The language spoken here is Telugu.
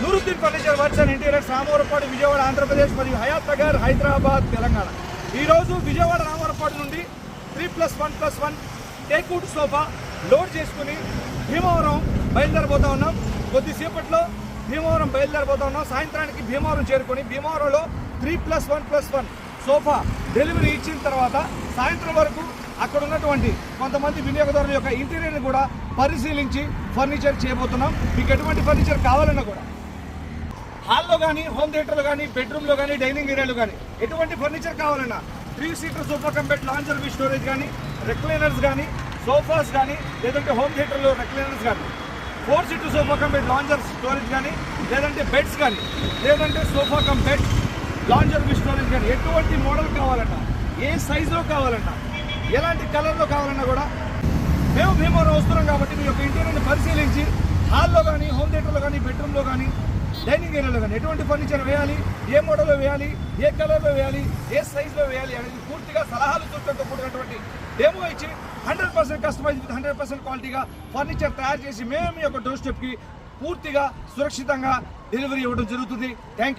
Nooruddin furniture works and interiors, Ramavarapadu, Vijayawada, Andhra Pradesh మరియు హయాత్ నగర్, హైదరాబాద్, తెలంగాణ. ఈరోజు విజయవాడ రామవరపాడు నుండి 3+1+1 టేక్వుడ్ సోఫా లోడ్ చేసుకుని భీమవరం బయలుదేరబోతా ఉన్నాం. కొద్దిసేపట్లో భీమవరం బయలుదేరబోతా ఉన్నాం. సాయంత్రానికి భీమవరం చేరుకొని భీమవరంలో 3+1+1 సోఫా డెలివరీ ఇచ్చిన తర్వాత సాయంత్రం వరకు అక్కడ ఉన్నటువంటి కొంతమంది వినియోగదారుల యొక్క ఇంటీరియర్ని కూడా పరిశీలించి ఫర్నిచర్ చేయబోతున్నాం. మీకు ఎటువంటి ఫర్నిచర్ కావాలన్నా కూడా హాల్లో కానీ, హోమ్ థియేటర్లో కానీ, బెడ్రూమ్లో కానీ, డైనింగ్ ఏరియాలో కానీ ఎటువంటి ఫర్నిచర్ కావాలన్నా 3 seater sofa కంపెట్ launcher with storage కానీ, రెక్లైనర్స్ కానీ, సోఫాస్ కానీ, లేదంటే హోమ్ థియేటర్లో రెక్లైనర్స్ కానీ, 4 సీటర్ సోఫా కంపెట్ లాంచర్ స్టోరేజ్ కానీ, లేదంటే బెడ్స్ కానీ, లేదంటే సోఫా కంపెట్ లాంచర్ విత్ స్టోరేజ్ కానీ ఎటువంటి మోడల్ కావాలన్నా, ఏ సైజులో కావాలన్నా, ఎలాంటి కలర్లో కావాలన్నా కూడా మేము భీమవరం వస్తున్నాం కాబట్టి మీ యొక్క ఇంటీరియర్ని పరిశీలించి హాల్లో కానీ, హోమ్ థియేటర్లో కానీ, బెడ్రూమ్లో కానీ, డైనింగ్ ఏరియాలో కానీ ఎటువంటి ఫర్నిచర్ వేయాలి, ఏ మోడల్లో వేయాలి, ఏ కలర్లో వేయాలి, ఏ సైజులో వేయాలి అనేది పూర్తిగా సలహాలు సూచనతో కూడినటువంటి డెమో ఇచ్చి 100% కస్టమైజ్ విత్ 100% క్వాలిటీగా ఫర్నిచర్ తయారు చేసి మేము మీ యొక్క డోర్ స్టెప్కి పూర్తిగా సురక్షితంగా డెలివరీ ఇవ్వడం జరుగుతుంది. Thank you.